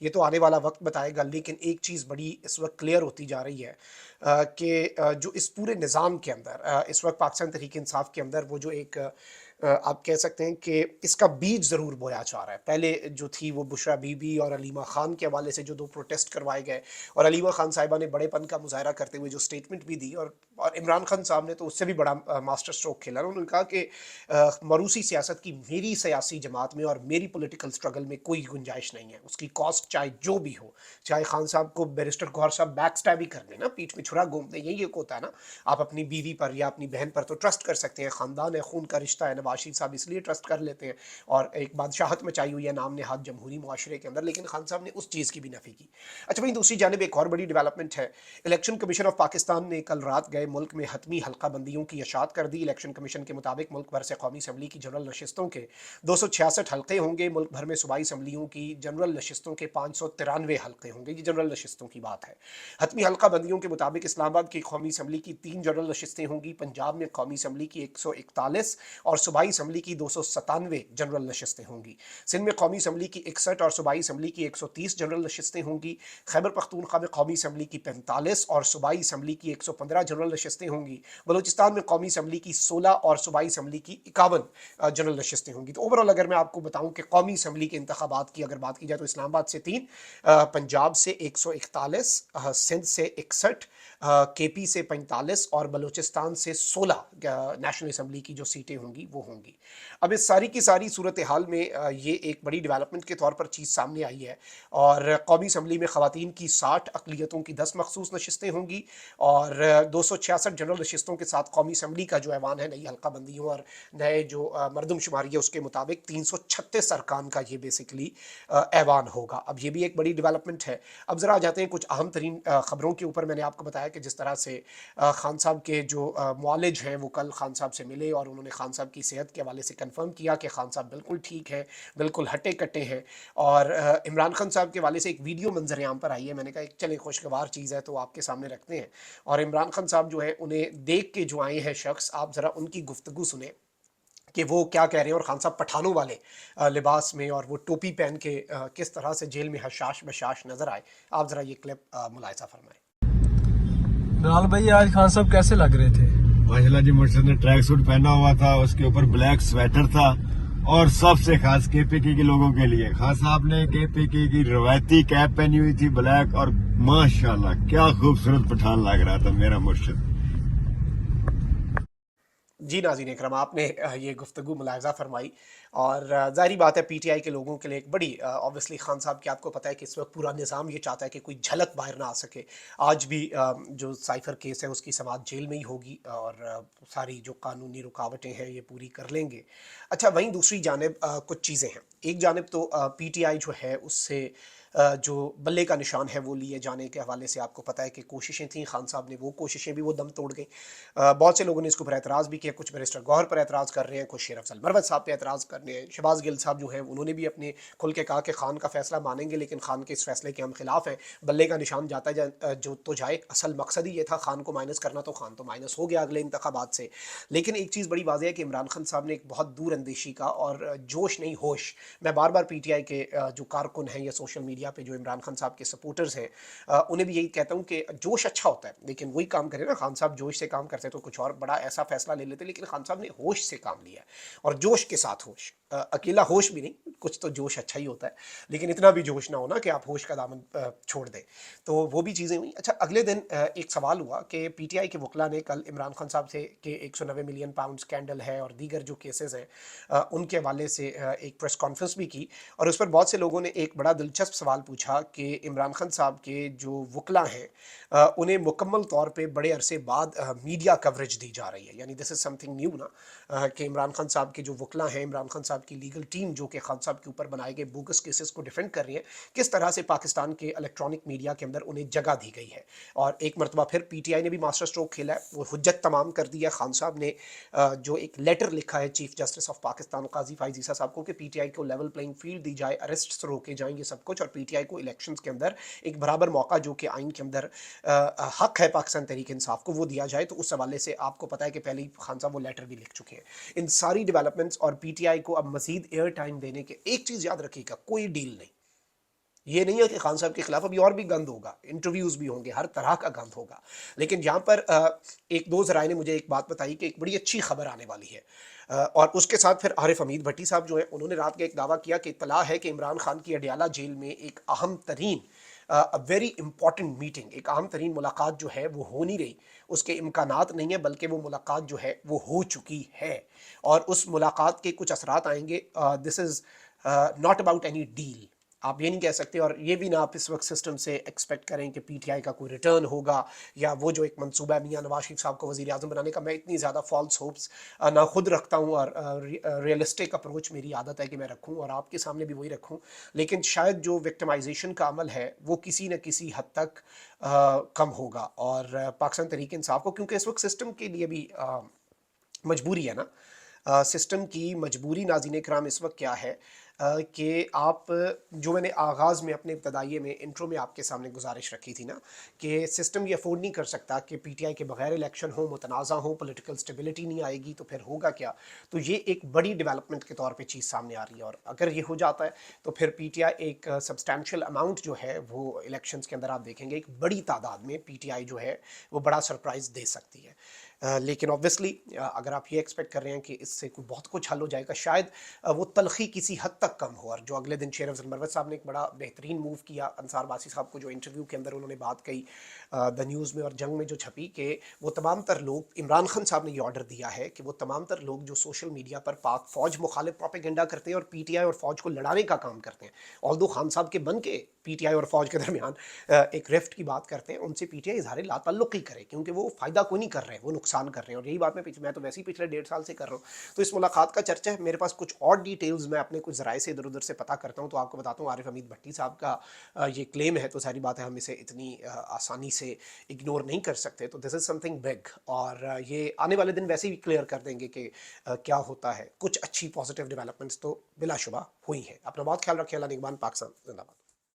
یہ تو آنے والا وقت بتائے گا، لیکن ایک چیز بڑی اس وقت کلیئر ہوتی جا رہی ہے کہ جو اس پورے نظام کے اندر اس وقت پاکستان تحریک انصاف کے اندر وہ جو ایک آپ کہہ سکتے ہیں کہ اس کا بیج ضرور بویا جا رہا ہے. پہلے جو تھی وہ بشرا بی بی اور علیمہ خان کے حوالے سے جو 2 پروٹیسٹ کروائے گئے، اور علیمہ خان صاحبہ نے بڑے پن کا مظاہرہ کرتے ہوئے جو سٹیٹمنٹ بھی دی، اور عمران خان صاحب نے تو اس سے بھی بڑا ماسٹر سٹروک کھیلا. انہوں نے کہا کہ موروثی سیاست کی میری سیاسی جماعت میں اور میری پولیٹیکل سٹرگل میں کوئی گنجائش نہیں ہے. اس کی کاسٹ چاہے جو بھی ہو، چاہے خان صاحب کو بیرسٹر گوہر صاحب بیک سٹیب ہی کر دیں نا، پیٹھ میں چھرا گھوم دیں، یہی ایک ہوتا ہے نا. آپ اپنی بیوی پر یا اپنی بہن پر تو ٹرسٹ کر سکتے ہیں، خاندان ہے، خون کا رشتہ ہے. نواز شریف صاحب اس لیے ٹرسٹ کر لیتے ہیں اور ایک بادشاہت مچائی ہوئی ہے نام نہاد جمہوری معاشرے کے اندر، لیکن خان صاحب نے اس چیز کی بھی نفی کی. اچھا وہیں دوسری جانب ایک اور بڑی ڈیولپمنٹ ہے. الیکشن کمیشن آف پاکستان نے کل رات گئے ملک میں حتمی حلقہ بندیوں کی اشاعت کر دی. الیکشن کمیشن کے مطابق ملک بھر سے قومی اسمبلی کی جنرل نشستوں کے 266 حلقے ہوں گے. ملک بھر میں صوبائی اسمبلیوں کی جنرل نشستوں کے 593 حلقے ہوں گے. یہ جنرل نشستوں کی بات ہے. حتمی حلقہ بندیوں کے مطابق اسلام آباد کی قومی اسمبلی کی 3 جنرل نشستیں ہوں گی. پنجاب میں قومی اسمبلی کی 141 اور صوبائی اسمبلی کی 297 جنرل نشستیں ہوں گی. سندھ میں قومی اسمبلی کی 61 اور صوبائی اسمبلی کی 130 جنرل نشستیں ہوں گی. خیبر پختونخوا میں قومی اسمبلی کی 45 اور صوبائی اسمبلی کی 115 جنرل نشستیں ہوں گی. بلوچستان میں قومی اسمبلی کی 16 اور صوبائی اسمبلی کی 51 جنرل نشستیں ہوں گی. تو اوورال اگر میں آپ کو بتاؤں کہ قومی اسمبلی کے انتخابات کی اگر بات کی جائے تو اسلام آباد سے 3، پنجاب سے 141، سندھ سے 61، کے پی سے 45 اور بلوچستان سے 16 نیشنل اسمبلی کی جو سیٹیں ہوں گی وہ ہوں گی. اب اس ساری کی ساری صورتحال میں یہ ایک بڑی ڈیولپمنٹ کے طور پر چیز سامنے آئی ہے، اور قومی اسمبلی میں خواتین کی 60، اقلیتوں کی 10 مخصوص نشستیں ہوں گی، اور 266 جنرل نشستوں کے ساتھ قومی اسمبلی کا جو ایوان ہے نئی حلقہ بندیوں اور نئے جو مردم شماری ہے اس کے مطابق 336 ارکان کا یہ بیسکلی ایوان ہوگا. اب یہ بھی ایک بڑی ڈیولپمنٹ ہے. اب ذرا آ جاتے ہیں کچھ اہم ترین خبروں کے اوپر. میں نے آپ کو بتایا کہ جس طرح سے خان صاحب کے جو معالج ہیں وہ کل خان صاحب سے ملے اور انہوں نے خان صاحب کی صحت کے حوالے سے کنفرم کیا کہ خان صاحب بالکل ٹھیک ہیں، بالکل ہٹے کٹے ہیں. اور عمران خان صاحب کے حوالے سے ایک ویڈیو منظر عام پر آئی ہے. میں نے کہا ایک چلیں خوشگوار چیز ہے تو آپ کے سامنے رکھتے ہیں. اور عمران خان صاحب جو ہے انہیں دیکھ کے جو آئے ہیں شخص، آپ ذرا ان کی گفتگو سنیں کہ وہ کیا کہہ رہے ہیں. اور خان صاحب پٹھانوں والے لباس میں اور وہ ٹوپی پہن کے کس طرح سے جیل میں حشاش بشاش نظر آئے. آپ ذرا یہ کلپ ملاحظہ فرمائیں. بلال بھائی آج خان صاحب کیسے لگ رہے تھے؟ ماشاءاللہ جی، مرشد نے ٹریک سوٹ پہنا ہوا تھا، اس کے اوپر بلیک سویٹر تھا، اور سب سے خاص کے پی کے لوگوں کے لیے خان صاحب نے کے پی کی روایتی کیپ پہنی ہوئی تھی بلیک، اور ماشاءاللہ کیا خوبصورت پٹھان لگ رہا تھا میرا مرشد. جی ناظرین اکرام، آپ نے یہ گفتگو ملاحظہ فرمائی، اور ظاہری بات ہے پی ٹی آئی کے لوگوں کے لیے ایک بڑی اوبیسلی خان صاحب کی آپ کو پتہ ہے کہ اس وقت پورا نظام یہ چاہتا ہے کہ کوئی جھلک باہر نہ آ سکے. آج بھی جو سائفر کیس ہے اس کی سماعت جیل میں ہی ہوگی، اور ساری جو قانونی رکاوٹیں ہیں یہ پوری کر لیں گے. اچھا وہیں دوسری جانب کچھ چیزیں ہیں. ایک جانب تو پی ٹی آئی جو ہے اس سے جو بلے کا نشان ہے وہ لیے جانے کے حوالے سے آپ کو پتہ ہے کہ کوششیں تھیں. خان صاحب نے وہ کوششیں بھی وہ دم توڑ گئی. بہت سے لوگوں نے اس کے اوپر اعتراض بھی کیا. کچھ بیرسٹر گوہر پر اعتراض کر رہے ہیں، کچھ شیر افضل مروت صاحب پہ اعتراض کر رہے ہیں. شہباز گل صاحب جو ہیں انہوں نے بھی اپنے کھل کے کہا کہ خان کا فیصلہ مانیں گے لیکن خان کے اس فیصلے کے ہم خلاف ہیں. بلے کا نشان جاتا جو تو جائے. اصل مقصد ہی یہ تھا خان کو مائنس کرنا، تو خان تو مائنس ہو گیا اگلے انتخابات سے. لیکن ایک چیز بڑی واضح ہے کہ عمران خان صاحب نے ایک بہت دور اندیشی کا اور جوش نہیں ہوش. میں بار بار پی ٹی آئی کے جو کارکن ہیں یا سوشل میڈیا پہ جو عمران خان صاحب کے سپورٹرز ہیں انہیں بھی یہی کہتا ہوں کہ جوش اچھا ہوتا ہے لیکن وہی کام کرے نا. خان صاحب جوش سے کام کرتے تو کچھ اور بڑا ایسا فیصلہ لے لیتے، لیکن خان صاحب نے ہوش سے کام لیا ہے، اور جوش کے ساتھ ہوش. اکیلا ہوش بھی نہیں، کچھ تو جوش اچھا ہی ہوتا ہے، لیکن اتنا بھی جوش نہ ہونا کہ آپ ہوش کا دامن چھوڑ دیں. تو وہ بھی چیزیں ہوئیں. اچھا اگلے دن ایک سوال ہوا کہ پی ٹی آئی کے وکلا نے کل عمران خان صاحب سے کہ 190 ملین پاؤنڈ اسکینڈل ہے اور دیگر جو کیسز ہیں ان کے حوالے سے ایک پریس کانفرنس بھی کی، اور اس پر بہت سے لوگوں نے ایک بڑا دلچسپ سوال پوچھا کہ عمران خان صاحب کے جو وکلا ہیں انہیں مکمل طور پہ بڑے عرصے بعد میڈیا کوریج دی جا رہی ہے. یعنی دس از سم تھنگ نیو نا، کہ عمران خان صاحب کے جو وکلا ہیں، عمران خان صاحب کی لیگل ٹیم جو کہ خان صاحب کے اوپر بنائے گئے بوگس کیسز کو ڈیفینڈ کر رہی ہے، کس طرح سے پاکستان کے الیکٹرانک میڈیا کے اندر انہیں جگہ دی گئی ہے. اور ایک مرتبہ پھر پی ٹی آئی نے بھی ماسٹر اسٹروک کھیلا ہے. وہ حجت تمام کر دی ہے. خان صاحب نے جو ایک لیٹر لکھا ہے چیف جسٹس آف پاکستان قاضی فائز عیسیٰ صاحب کو کہ پی ٹی آئی کو لیول پلینگ فیلڈ دی جائے، اریسٹس روکے جائیں، یہ سب کچھ. اور پی پی ٹی آئی کو الیکشنز کے اندر ایک برابر موقع جو کہ آئین کے اندر حق ہے پاکستان تحریک انصاف کو وہ دیا جائے. تو اس حوالے سے آپ کو پتہ ہے کہ پہلے ہی خان صاحب وہ لیٹر بھی لکھ چکے ہیں. ان ساری ڈیولپمنٹس اور پی ٹی آئی کو اب مزید ایئر ٹائم دینے کے ایک چیز یاد رکھیے گا, کوئی ڈیل نہیں. یہ نہیں ہے کہ خان صاحب کے خلاف ابھی اور بھی گند ہوگا, انٹرویوز بھی ہوں گے, ہر طرح کا گند ہوگا. لیکن یہاں پر ایک دو ذرائع نے مجھے ایک بات بتائی کہ ایک بڑی اچھی خبر آنے والی ہے, اور اس کے ساتھ پھر عارف حمید بھٹی صاحب جو ہیں انہوں نے رات کے ایک دعویٰ کیا کہ اطلاع ہے کہ عمران خان کی اڈیالہ جیل میں ایک اہم ترین ویری امپورٹنٹ میٹنگ, ایک اہم ترین ملاقات جو ہے وہ ہو نہیں رہی, اس کے امکانات نہیں ہیں, بلکہ وہ ملاقات جو ہے وہ ہو چکی ہے, اور اس ملاقات کے کچھ اثرات آئیں گے. This is not about any deal, آپ یہ نہیں کہہ سکتے, اور یہ بھی نہ آپ اس وقت سسٹم سے ایکسپیکٹ کریں کہ پی ٹی آئی کا کوئی ریٹرن ہوگا یا وہ جو ایک منصوبہ ہے میاں نواز شریف صاحب کو وزیر اعظم بنانے کا. میں اتنی زیادہ فالس ہوپس نہ خود رکھتا ہوں, اور ریئلسٹک اپروچ میری عادت ہے کہ میں رکھوں اور آپ کے سامنے بھی وہی رکھوں. لیکن شاید جو وکٹمائزیشن کا عمل ہے وہ کسی نہ کسی حد تک کم ہوگا, اور پاکستان تحریک انصاف کو, کیونکہ اس وقت سسٹم کے لیے بھی مجبوری ہے نا, سسٹم کی مجبوری ناظرین کرام اس وقت کیا ہے کہ آپ جو میں نے آغاز میں اپنے ابتدائیے میں انٹرو میں آپ کے سامنے گزارش رکھی تھی نا کہ سسٹم یہ افورڈ نہیں کر سکتا کہ پی ٹی آئی کے بغیر الیکشن ہو, متنازع ہو, پولیٹیکل سٹیبلٹی نہیں آئے گی, تو پھر ہوگا کیا. تو یہ ایک بڑی ڈیولپمنٹ کے طور پہ چیز سامنے آ رہی ہے, اور اگر یہ ہو جاتا ہے تو پھر پی ٹی آئی ایک سبسٹینشیل اماؤنٹ جو ہے وہ الیکشنز کے اندر آپ دیکھیں گے ایک بڑی تعداد میں پی ٹی آئی جو ہے وہ بڑا سرپرائز دے سکتی ہے. لیکن آبویسلی اگر آپ یہ ایکسپیکٹ کر رہے ہیں کہ اس سے کوئی بہت کچھ حل ہو جائے گا, شاید وہ تلخی کسی حد تک کم ہو. اور جو اگلے دن شیر افضل مروت صاحب نے ایک بڑا بہترین موو کیا, انصار باسی صاحب کو جو انٹرویو کے اندر انہوں نے بات کہی دا نیوز میں اور جنگ میں جو چھپی, کہ وہ تمام تر لوگ, عمران خان صاحب نے یہ آرڈر دیا ہے کہ وہ تمام تر لوگ جو سوشل میڈیا پر پاک فوج مخالف پروپیگنڈا کرتے ہیں اور پی ٹی آئی اور فوج کو لڑانے کا کام کرتے ہیں, آلدو خان صاحب کے بن کے پی ٹی آئی اور فوج کے درمیان ایک ریفٹ کی بات کرتے ہیں, ان سے پی ٹی آئی اظہار لا تعلق ہی کرے, کیونکہ وہ فائدہ کوئی نہیں کر رہے ہیں, وہ نقصان کر رہے ہیں. اور یہی بات میں تو ویسے ہی پچھلے 1.5 سال سے کر رہا ہوں. تو اس ملاقات کا چرچہ ہے, میرے پاس کچھ اور ڈیٹیلز میں اپنے کچھ ذرائع سے ادھر ادھر سے پتہ کرتا ہوں, تو آپ کو بتاتا ہوں عارف حمید بھٹی صاحب کا یہ کلیم ہے, تو ساری بات ہے ہم اسے اتنی آسانی سے اگنور نہیں کر سکتے. تو دس از سم تھنگ بگ, اور یہ آنے والے دن ویسے ہی کلیئر کر دیں گے کہ کیا ہوتا ہے. کچھ اچھی پازیٹیو ڈیولپمنٹس تو بلا شبہ ہوئی ہیں. اپنا بہت خیال رکھیں. اللہ نگہبان. پاکستان زندہ باد.